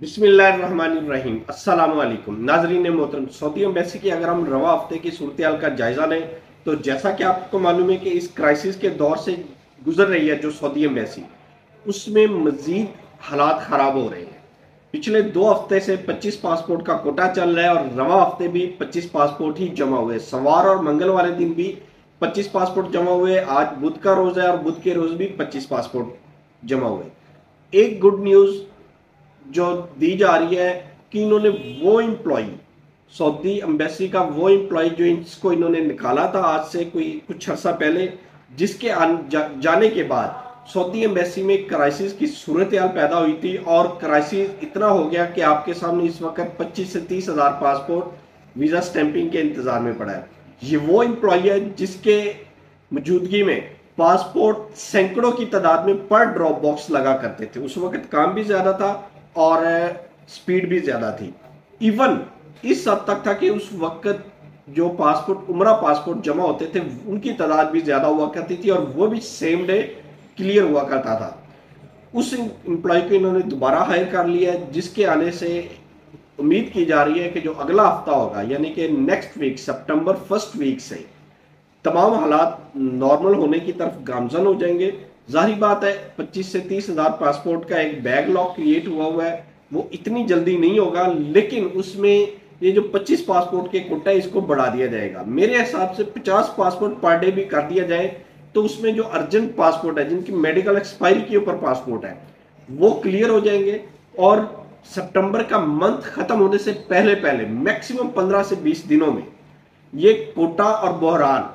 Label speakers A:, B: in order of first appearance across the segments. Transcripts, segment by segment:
A: बिस्मिल्लाहिर्रहमानिर्रहीम अस्सलाम वालेकुम नाजरीन मोहतरम। सऊदी एम्बेसी की अगर हम रवा हफ्ते की सूरत हाल का जायजा लें तो जैसा कि आपको मालूम है कि इस क्राइसिस के दौर से गुजर रही है जो सऊदी एम्बेसी, उसमें मजीद हालात खराब हो रहे हैं। पिछले 2 हफ्ते से 25 पासपोर्ट का कोटा चल रहा है और रवा हफ्ते भी 25 पासपोर्ट ही जमा हुए। सवार और मंगल वाले दिन भी 25 पासपोर्ट जमा हुए। आज बुध का रोज है और बुध के रोज भी 25 पासपोर्ट जमा हुए। एक गुड न्यूज जो दी जा रही है कि इन्होंने वो एम्प्लॉय, सऊदी एम्बेसी का वो एम्प्लॉय जो इसको इन्होंने निकाला था आज से कोई कुछ अर्सा पहले, जिसके जाने के बाद सऊदी एम्बेसी में क्राइसिस की सूरत हाल पैदा हुई थी और क्राइसिस इतना हो गया कि आपके सामने इस वक्त 25 से 30 हजार पासपोर्ट वीजा स्टैंपिंग के इंतजार में पड़ा है। ये वो एम्प्लॉय है जिसके मौजूदगी में पासपोर्ट सैकड़ों की तादाद में पर ड्रॉप बॉक्स लगा करते थे। उस वक्त काम भी ज्यादा था और स्पीड भी ज्यादा थी। इवन इस हद तक था कि उस वक्त जो पासपोर्ट उम्रा पासपोर्ट जमा होते थे उनकी तादाद भी ज्यादा हुआ करती थी और वो भी सेम डे क्लियर हुआ करता था। उस एम्प्लॉय को इन्होंने दोबारा हायर कर लिया है, जिसके आने से उम्मीद की जा रही है कि जो अगला हफ्ता होगा यानी कि नेक्स्ट वीक सितंबर फर्स्ट वीक से तमाम हालात नॉर्मल होने की तरफ गामजन हो जाएंगे। जाहिर बात है 25 से 30 हजार पासपोर्ट का एक बैकलॉग क्रिएट हुआ है, वो इतनी जल्दी नहीं होगा, लेकिन उसमें ये जो 25 पासपोर्ट के कोटा है इसको बढ़ा दिया जाएगा। मेरे हिसाब से 50 पासपोर्ट पर डे भी कर दिया जाए तो उसमें जो अर्जेंट पासपोर्ट है, जिनकी मेडिकल एक्सपायरी के ऊपर पासपोर्ट है, वो क्लियर हो जाएंगे और सितंबर का मंथ खत्म होने से पहले पहले मैक्सिमम 15 से 20 दिनों में ये कोटा और बहरान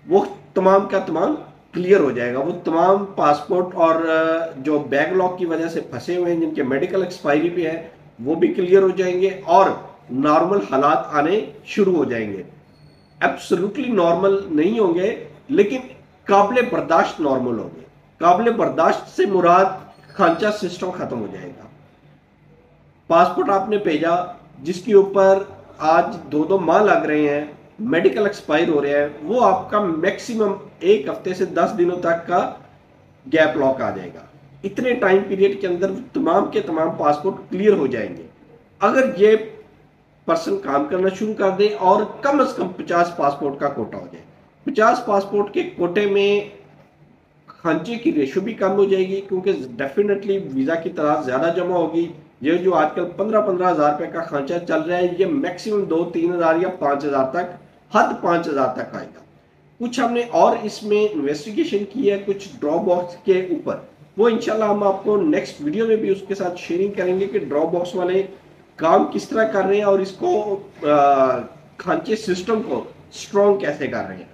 A: वो तमाम का तमाम क्लियर हो जाएगा। वो तमाम पासपोर्ट और जो बैकलॉग की वजह से फंसे हुए हैं, जिनके मेडिकल एक्सपायरी पे है, वो भी क्लियर हो जाएंगे और नॉर्मल हालात आने शुरू हो जाएंगे। एब्सोल्युटली नॉर्मल नहीं होंगे लेकिन काबिल बर्दाश्त नॉर्मल होंगे। काबिल बर्दाश्त से मुराद खांचा सिस्टम खत्म हो जाएगा। पासपोर्ट आपने भेजा जिसके ऊपर आज 2-2 माह लग रहे हैं, मेडिकल एक्सपायर हो रहा है, वो आपका मैक्सिमम 1 हफ्ते से 10 दिनों तक का गैप लॉक आ जाएगा। इतने टाइम पीरियड के अंदर तमाम के तमाम पासपोर्ट क्लियर हो जाएंगे अगर ये पर्सन काम करना शुरू कर दे और कम से कम 50 पासपोर्ट का कोटा हो जाए। 50 पासपोर्ट के कोटे में खांचे की रेशो भी कम हो जाएगी क्योंकि डेफिनेटली वीजा की तादाद ज्यादा जमा होगी। ये जो आजकल 15-15 हजार रुपए का खांचा चल रहा है, ये मैक्सिमम 2-3 हजार या 5 हजार तक, हद 5 हजार तक आएगा। कुछ हमने और इसमें इन्वेस्टिगेशन की है कुछ ड्रॉप बॉक्स के ऊपर, वो इंशाल्लाह हम आपको नेक्स्ट वीडियो में भी उसके साथ शेयरिंग करेंगे कि ड्रॉप बॉक्स वाले काम किस तरह कर रहे हैं और इसको खांचे सिस्टम को स्ट्रॉन्ग कैसे कर रहे हैं।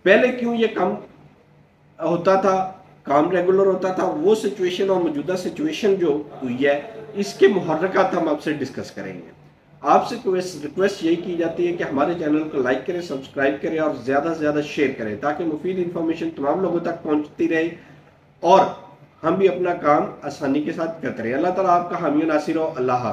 A: पहले क्यों ये कम होता था, काम रेगुलर होता था, वो सिचुएशन और मौजूदा सिचुएशन जो हुई है इसके मुहर्रकात हम आपसे डिस्कस करेंगे। आपसे रिक्वेस्ट यही की जाती है कि हमारे चैनल को लाइक करें, सब्सक्राइब करें और ज्यादा से ज्यादा शेयर करें ताकि मुफीद इंफॉर्मेशन तमाम लोगों तक पहुंचती रहे और हम भी अपना काम आसानी के साथ करते रहे। अल्लाह ताला आपका हामी नासिर हो। अल्लाह हाफ़िज़।